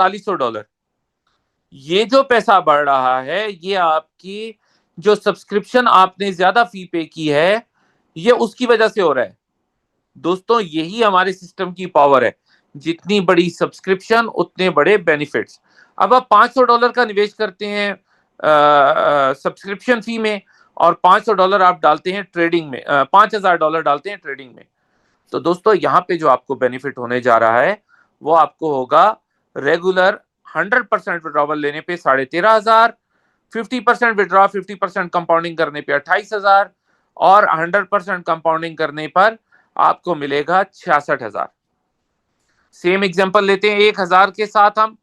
$4800। ये जो पैसा बढ़ रहा है, ये आपकी जो सब्सक्रिप्शन आपने ज्यादा फी पे की है, ये उसकी वजह से हो रहा है। दोस्तों, यही हमारे सिस्टम की पावर है। जितनी बड़ी सब्सक्रिप्शन उतने बड़े बेनिफिट्स। अब आप $500 का निवेश करते हैं सब्सक्रिप्शन फी में, और $500 आप डालते हैं ट्रेडिंग में, $5000 डालते हैं ट्रेडिंग में। तो दोस्तों, यहाँ पे जो आपको बेनिफिट होने जा रहा है वो आपको होगा रेगुलर 100% विड्रॉवल लेने पे 13,500, 50% विड्रॉ 50% कंपाउंडिंग करने पे 28,000, और 100% कंपाउंडिंग करने पर आपको मिलेगा 66,000। सेम एग्जांपल लेते हैं 1,000 के साथ हम।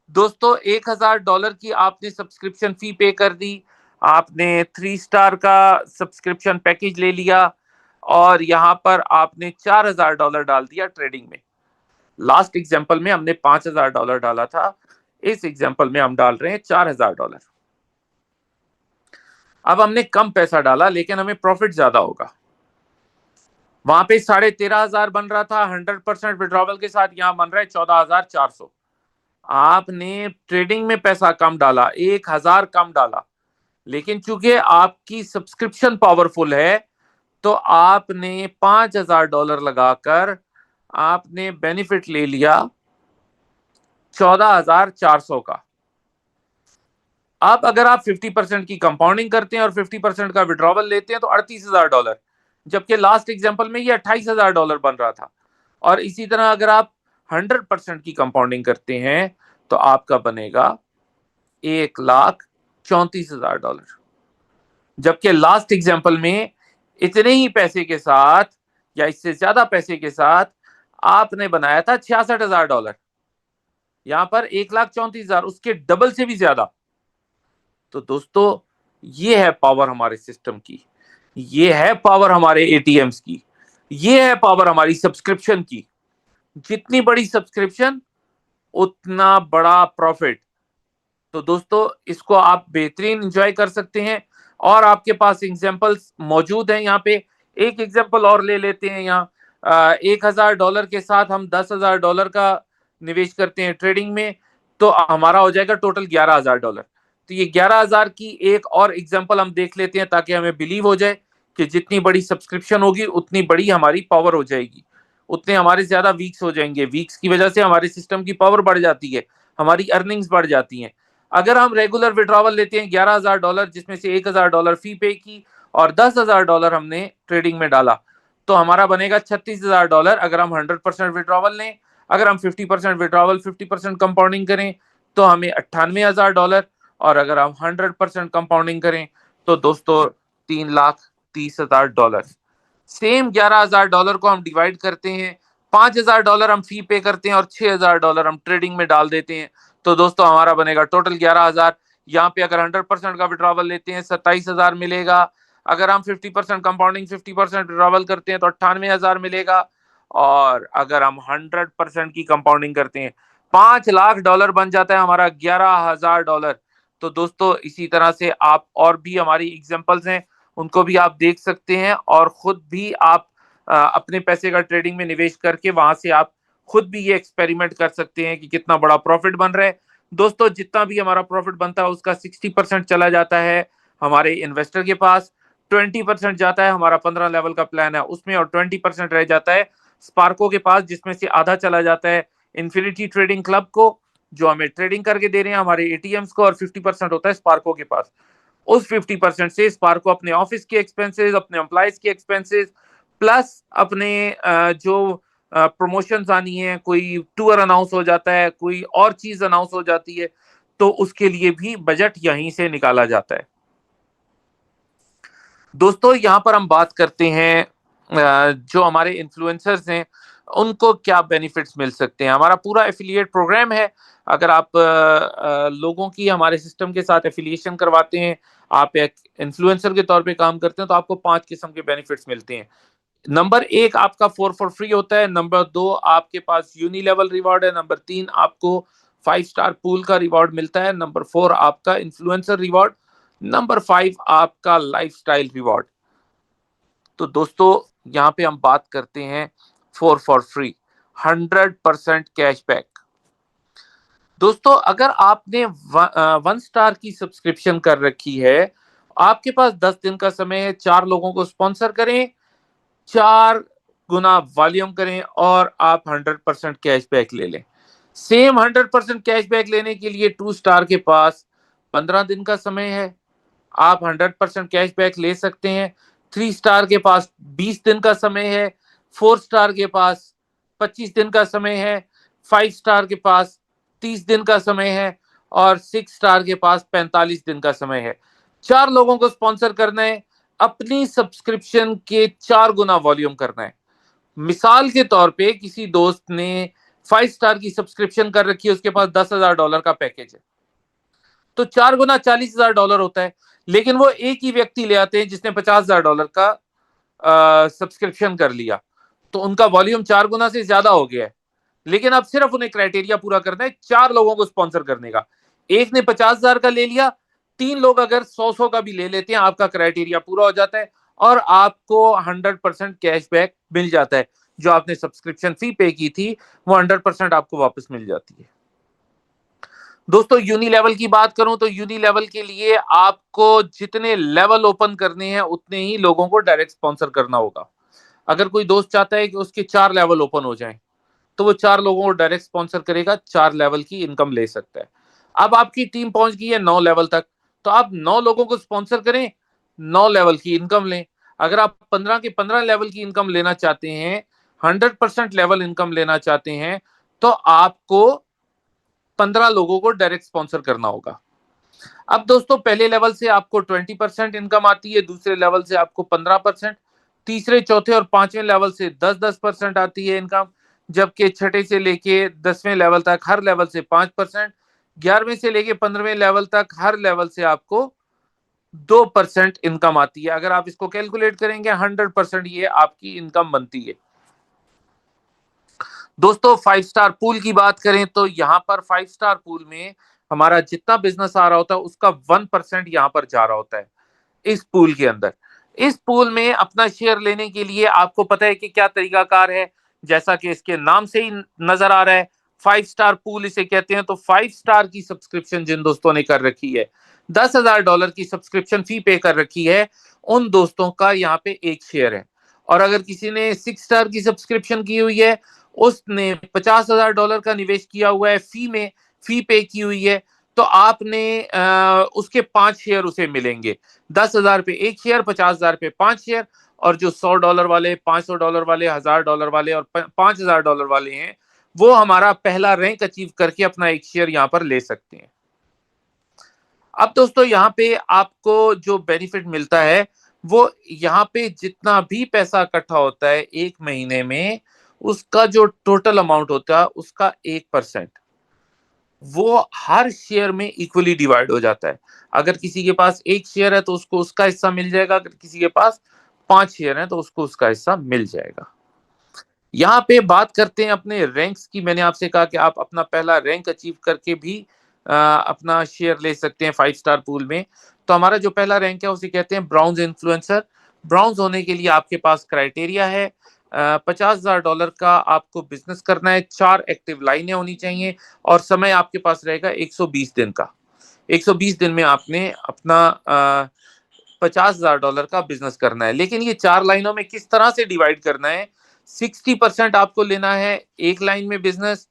दोस्तों, $1,000 की आपने सब्सक्रिप्शन फी पे कर दी, आपने 3 स्टार का सब्सक्रिप्शन पैकेज ले लिया, और यहां पर आपने $4,000 डाल दिया ट्रेडिंग में। लास्ट एग्जांपल में हमने $5,000 डाला था, इस एग्जांपल में हम डाल रहे हैं $4,000। अब हमने कम पैसा डाला लेकिन हमें प्रॉफिट ज्यादा होगा। वहां पे 13,500 बन रहा था 100% विड्रॉवल के साथ, यहां बन रहा है 14,400। आपने ट्रेडिंग में पैसा कम डाला, 1,000 कम डाला, लेकिन चूंकि आपकी सब्सक्रिप्शन पावरफुल है तो आपने $5,000 लगाकर आपने बेनिफिट ले लिया 14,400 का। अब अगर आप 50% की कंपाउंडिंग करते हैं और 50% का विड्रॉवल लेते हैं तो $38,000, जबकि लास्ट एग्जांपल में ये $28,000 बन रहा था। और इसी तरह अगर आप 100% की कंपाउंडिंग करते हैं तो आपका बनेगा $1,34,000, जबकि लास्ट एग्जांपल में इतने ही पैसे के साथ या इससे ज्यादा पैसे के साथ आपने बनाया था $66,000। यहां पर 1,34,000, उसके डबल से भी ज्यादा। तो दोस्तों, ये है पावर हमारे सिस्टम की, ये है पावर हमारे एटीएम्स की, ये है पावर हमारी सब्सक्रिप्शन की। जितनी बड़ी सब्सक्रिप्शन उतना बड़ा प्रॉफिट। तो दोस्तों, इसको आप बेहतरीन एंजॉय कर सकते हैं, और आपके पास एग्जांपल्स मौजूद हैं यहाँ पे। एक एग्जांपल और ले लेते हैं यहाँ। $1,000 के साथ हम $10,000 का निवेश करते हैं ट्रेडिंग में, तो हमारा हो जाएगा टोटल $11,000। तो ये 11,000 की एक और एग्जांपल हम देख लेते हैं ताकि हमें बिलीव हो जाए कि जितनी बड़ी सब्सक्रिप्शन होगी उतनी बड़ी हमारी पावर हो जाएगी, उतने हमारे ज्यादा वीक्स हो जाएंगे। वीक्स की वजह से हमारे सिस्टम की पावर बढ़ जाती है, हमारी अर्निंग्स बढ़ जाती हैं। अगर हम रेगुलर विड्रॉवल लेते हैं $11,000, जिसमें से $1,000 फी पे की और $10,000 हमने ट्रेडिंग में डाला, तो हमारा बनेगा $36,000 अगर हम 100% विड्रॉवल लें। अगर हम 50% विड्रॉवल 50% कंपाउंडिंग करें तो हमें $98,000, और अगर हम 100% कंपाउंडिंग करें तो दोस्तों $3,30,000। सेम $11,000 को हम डिवाइड करते हैं, $5,000 हम फी पे करते हैं और $6,000 हम ट्रेडिंग में डाल देते हैं, तो दोस्तों हमारा बनेगा टोटल 11,000। यहाँ पे अगर 100% का विड्रॉवल लेते हैं 27,000 मिलेगा। अगर हम 50% कंपाउंडिंग 50% विड्रॉवल करते हैं तो 98,000 मिलेगा। और अगर हम 100% की कंपाउंडिंग करते हैं $5,00,000 बन जाता है हमारा $11,000। तो दोस्तों, इसी तरह से आप और भी हमारी एग्जांपल्स हैं, उनको भी आप देख सकते हैं, और खुद भी आप अपने पैसे का ट्रेडिंग में निवेश करके वहां से आप खुद भी ये एक्सपेरिमेंट कर सकते हैं कि कितना बड़ा प्रॉफिट बन रहा है। दोस्तों, जितना भी हमारा प्रॉफिट बनता है उसका 60% चला जाता है हमारे इन्वेस्टर के पास, 20% जाता है हमारा 15 लेवल का प्लान है उसमें, और 20% रह जाता है स्पार्को के पास, जिसमें से आधा चला जाता है इन्फिनिटी ट्रेडिंग क्लब को, जो हमें ट्रेडिंग करके दे रहे हैं हमारे एटीएम्स को, और 50% होता है स्पार्को के पास। उस 50% से स्पार्को अपने ऑफिस के एक्सपेंसेस, अपने एम्प्लॉयज के एक्सपेंसेस, प्लस अपने जो प्रमोशंस आनी है, कोई टूर अनाउंस हो जाता है, कोई और चीज अनाउंस हो जाती है, तो उसके लिए भी बजट यहीं से निकाला जाता है। दोस्तों, यहाँ पर हम बात करते हैं जो हमारे इन्फ्लुएंसर्स हैं उनको क्या बेनिफिट्स मिल सकते हैं। हमारा पूरा एफिलिएट प्रोग्राम है। अगर आप लोगों की हमारे सिस्टम के साथ एफिलिएशन करवाते हैं, आप एक इन्फ्लुएंसर के तौर पे काम करते हैं, तो आपको 5 किस्म के बेनिफिट्स मिलते हैं। नंबर 1, आपका 4 फॉर फ्री होता है। नंबर 2, आपके पास यूनी लेवल रिवॉर्ड है। नंबर 3, आपको 5 स्टार पूल का रिवॉर्ड मिलता है। नंबर 4, आपका इन्फ्लुएंसर रिवॉर्ड। नंबर 5, आपका लाइफस्टाइल रिवॉर्ड। तो दोस्तों, यहाँ पे हम बात करते हैं 4 फॉर फ्री, 100% कैशबैक। दोस्तों अगर आपने 1 स्टार की सब्सक्रिप्शन कर रखी है, आपके पास 10 दिन का समय है, 4 लोगों को स्पॉन्सर करें, 4 गुना वॉल्यूम करें और आप 100% कैशबैक ले लें। सेम 100% कैशबैक लेने के लिए 2 स्टार के पास 15 दिन का समय है, आप 100% कैशबैक ले सकते हैं। 3 स्टार के पास 20 दिन का समय है, 4 स्टार के पास 25 दिन का समय है, 5 स्टार के पास 30 दिन का समय है और 6 स्टार के पास 45 दिन का समय है। 4 लोगों को स्पॉन्सर करना है, अपनी सब्सक्रिप्शन के 4 गुना वॉल्यूम करना है। मिसाल के तौर पे किसी दोस्त ने 5 स्टार की सब्सक्रिप्शन कर रखी है, उसके पास $10,000 का पैकेज है, तो 4 गुना $40,000 होता है। लेकिन वो एक ही व्यक्ति ले आते हैं जिसने $50,000 का सब्सक्रिप्शन कर लिया, तो उनका वॉल्यूम 4 गुना से ज्यादा हो गया है। लेकिन अब सिर्फ उन्हें क्राइटेरिया पूरा करना है 4 लोगों को स्पॉन्सर करने का। एक ने 50,000 का ले लिया, 3 लोग अगर 100 का भी ले लेते हैं, आपका क्राइटेरिया पूरा हो जाता है और आपको 100% कैशबैक मिल जाता है। जो आपने सब्सक्रिप्शन फी पे की थी वो 100% आपको वापस मिल जाती है। दोस्तों यूनी लेवल की बात करूं तो यूनी लेवल के लिए आपको जितने लेवल ओपन करने हैं उतने ही लोगों को डायरेक्ट स्पॉन्सर करना होगा। अगर कोई दोस्त चाहता है कि उसके 4 लेवल ओपन हो जाएं, तो वो 4 लोगों को डायरेक्ट स्पॉन्सर करेगा, 4 लेवल की इनकम ले सकता है। अब आपकी टीम पहुंच गई है 9 लेवल तक, तो आप 9 लोगों को स्पॉन्सर करें, 9 लेवल की इनकम लें। अगर आप 15 के 15 लेवल की इनकम लेना चाहते हैं, 100% लेवल इनकम लेना चाहते हैं, तो आपको 15 लोगों को डायरेक्ट स्पॉन्सर करना होगा। अब दोस्तों पहले लेवल से आपको 20% इनकम आती है, दूसरे लेवल से आपको 15%, तीसरे चौथे और 5वें लेवल से 10-10% आती है इनकम, जबकि छठे से लेके 10वें लेवल तक हर लेवल से 5%, 11वें से लेके 15वें लेवल तक हर लेवल से आपको 2% इनकम आती है। अगर आप इसको कैलकुलेट करेंगे 100% ये आपकी इनकम बनती है। दोस्तों 5 स्टार पूल की बात करें तो यहाँ पर 5 स्टार पूल में हमारा जितना बिजनेस आ रहा होता है उसका 1% यहाँ पर जा रहा होता है इस पूल के अंदर। इस पूल में अपना शेयर लेने के लिए आपको पता है कि क्या तरीकाकार है, जैसा कि इसके नाम से ही नजर आ रहा है, 5 स्टार पूल इसे कहते हैं। तो 5 स्टार की सब्सक्रिप्शन जिन दोस्तों ने कर रखी है, $10,000 की सब्सक्रिप्शन फी पे कर रखी है, उन दोस्तों का यहाँ पे एक शेयर है। और अगर किसी ने 6 स्टार की सब्सक्रिप्शन की हुई है, उसने $50,000 का निवेश किया हुआ है, फी पे की हुई है, तो आपने उसके 5 शेयर उसे मिलेंगे। 10,000 पे एक शेयर, 50,000 पे 5 शेयर, और जो $100 वाले, $500 वाले, $1,000 वाले और $5,000 वाले हैं, वो हमारा पहला रैंक अचीव करके अपना एक शेयर यहाँ पर ले सकते हैं। अब दोस्तों यहाँ पे आपको जो बेनिफिट मिलता है, वो यहाँ पे जितना भी पैसा इकट्ठा होता है एक महीने में, उसका जो टोटल अमाउंट होता है उसका 1% वो हर शेयर में इक्वली डिवाइड हो जाता है। अगर किसी के पास एक शेयर है तो उसको उसका हिस्सा मिल जाएगा, अगर किसी के पास 5 शेयर है तो उसको उसका हिस्सा मिल जाएगा। यहाँ पे बात करते हैं अपने रैंक्स की। मैंने आपसे कहा कि आप अपना पहला रैंक अचीव करके भी अपना शेयर ले सकते हैं 5 स्टार पूल में। तो हमारा जो पहला रैंक है उसे कहते हैं ब्राउन्ज इन्फ्लुएंसर। ब्राउन्ज होने के लिए आपके पास क्राइटेरिया है, $50,000 का आपको बिजनेस करना है, 4 एक्टिव लाइनें होनी चाहिए और समय आपके पास रहेगा 120 दिन का। 120 दिन में आपने अपना $50,000 का बिजनेस करना है। लेकिन ये 4 लाइनों में किस तरह से डिवाइड करना है, 60% आपको लेना है एक लाइन में बिजनेस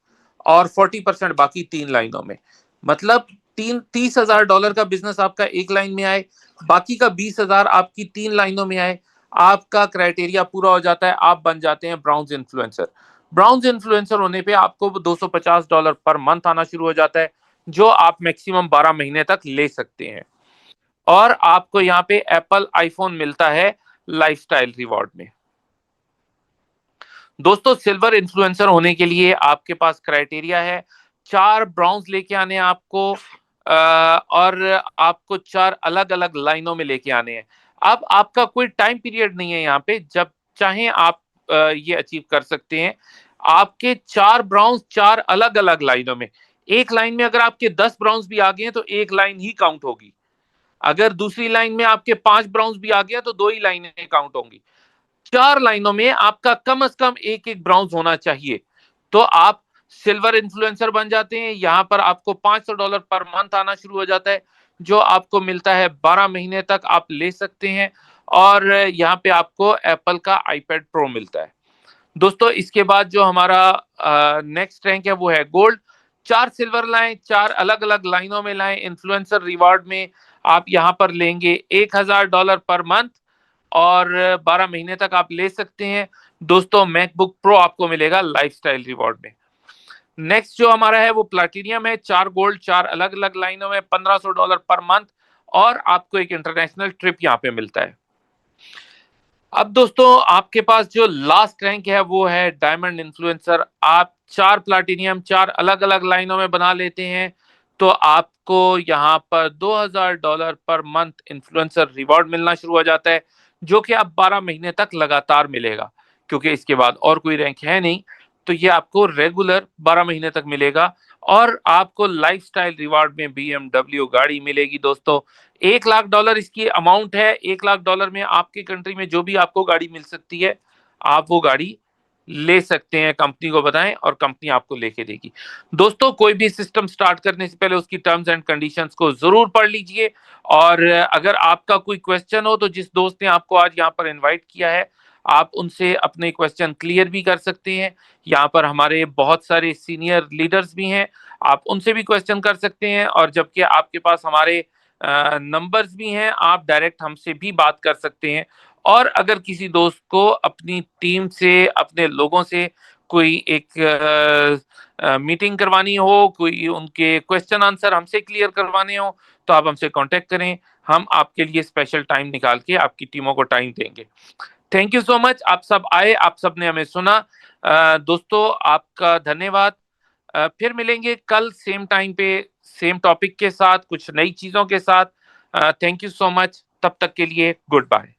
और 40% बाकी 3 लाइनों में। मतलब $30,000 का बिजनेस आपका एक लाइन में आए, बाकी का 20,000 आपकी 3 लाइनों में आए, आपका क्राइटेरिया पूरा हो जाता है, आप बन जाते हैं ब्राउन्स इन्फ्लुएंसर। ब्राउन्स इन्फ्लुएंसर होने पे आपको $250 पर मंथ आना शुरू हो जाता है, जो आप मैक्सिमम 12 महीने तक ले सकते हैं। और आपको यहाँ पे एप्पल आईफोन मिलता है लाइफस्टाइल रिवॉर्ड में। दोस्तों सिल्वर इन्फ्लुएंसर होने के लिए आपके पास क्राइटेरिया है, 4 ब्राउन्स लेके आने हैं आपको, और आपको 4 अलग-अलग लाइनों में लेके आने हैं। अब आपका कोई टाइम पीरियड नहीं है यहाँ पे, जब चाहें आप ये अचीव कर सकते हैं। आपके 4 ब्राउन्स 4 अलग-अलग लाइनों में, एक लाइन में अगर आपके 10 ब्राउन्स भी आ गए हैं तो एक लाइन ही काउंट होगी। अगर दूसरी लाइन में आपके 5 ब्राउन्स भी आ गया तो 2 ही लाइनें काउंट होंगी। 4 लाइनों में आपका कम से कम एक एक ब्राउन्स होना चाहिए, तो आप सिल्वर इन्फ्लुएंसर बन जाते हैं। यहाँ पर आपको $500 पर मंथ आना शुरू हो जाता है, जो आपको मिलता है 12 महीने तक आप ले सकते हैं। और यहाँ पे आपको एप्पल का आईपैड प्रो मिलता है। दोस्तों इसके बाद जो हमारा नेक्स्ट रैंक है वो है गोल्ड। 4 सिल्वर लाएं, 4 अलग अलग लाइनों में लाएं। इन्फ्लुएंसर रिवार्ड में आप यहाँ पर लेंगे $1000 पर मंथ और 12 महीने तक आप ले सकते हैं। दोस्तों मैकबुक प्रो आपको मिलेगा लाइफस्टाइल रिवॉर्ड में। नेक्स्ट जो हमारा है वो प्लैटिनियम है। 4 गोल्ड, 4 अलग अलग लाइनों में, $1500 पर मंथ और आपको एक इंटरनेशनल ट्रिप यहाँ पे मिलता है। अब दोस्तों आपके पास जो लास्ट रैंक है वो है डायमंड इन्फ्लुएंसर। आप 4 प्लैटिनियम, 4 अलग अलग लाइनों में बना लेते हैं तो आपको यहाँ पर $2000 पर मंथ इन्फ्लुएंसर रिवॉर्ड मिलना शुरू हो जाता है, जो कि आप 12 महीने तक लगातार मिलेगा, क्योंकि इसके बाद और कोई रैंक है नहीं। तो ये आपको रेगुलर 12 महीने तक मिलेगा और आपको लाइफस्टाइल रिवॉर्ड में BMW गाड़ी मिलेगी। दोस्तों $1 लाख इसकी अमाउंट है। $1 लाख में आपकी कंट्री में जो भी आपको गाड़ी मिल सकती है, आप वो गाड़ी ले सकते हैं। कंपनी को बताएं और कंपनी आपको लेके देगी। दोस्तों कोई भी सिस्टम स्टार्ट करने से पहले उसकी टर्म्स एंड कंडीशंस को जरूर पढ़ लीजिए। और अगर आपका कोई क्वेश्चन हो तो जिस दोस्त ने आपको आज यहाँ पर इनवाइट किया है, आप उनसे अपने क्वेश्चन क्लियर भी कर सकते हैं। यहाँ पर हमारे बहुत सारे सीनियर लीडर्स भी हैं, आप उनसे भी क्वेश्चन कर सकते हैं। और जबकि आपके पास हमारे नंबर्स भी हैं, आप डायरेक्ट हमसे भी बात कर सकते हैं। और अगर किसी दोस्त को अपनी टीम से, अपने लोगों से कोई एक मीटिंग करवानी हो, कोई उनके क्वेश्चन आंसर हमसे क्लियर करवाने हो, तो आप हमसे कांटेक्ट करें। हम आपके लिए स्पेशल टाइम निकाल के आपकी टीमों को टाइम देंगे। थैंक यू सो मच, आप सब आए, आप सब ने हमें सुना। दोस्तों आपका धन्यवाद। फिर मिलेंगे कल सेम टाइम पे, सेम टॉपिक के साथ, कुछ नई चीजों के साथ। थैंक यू सो मच, तब तक के लिए गुड बाय।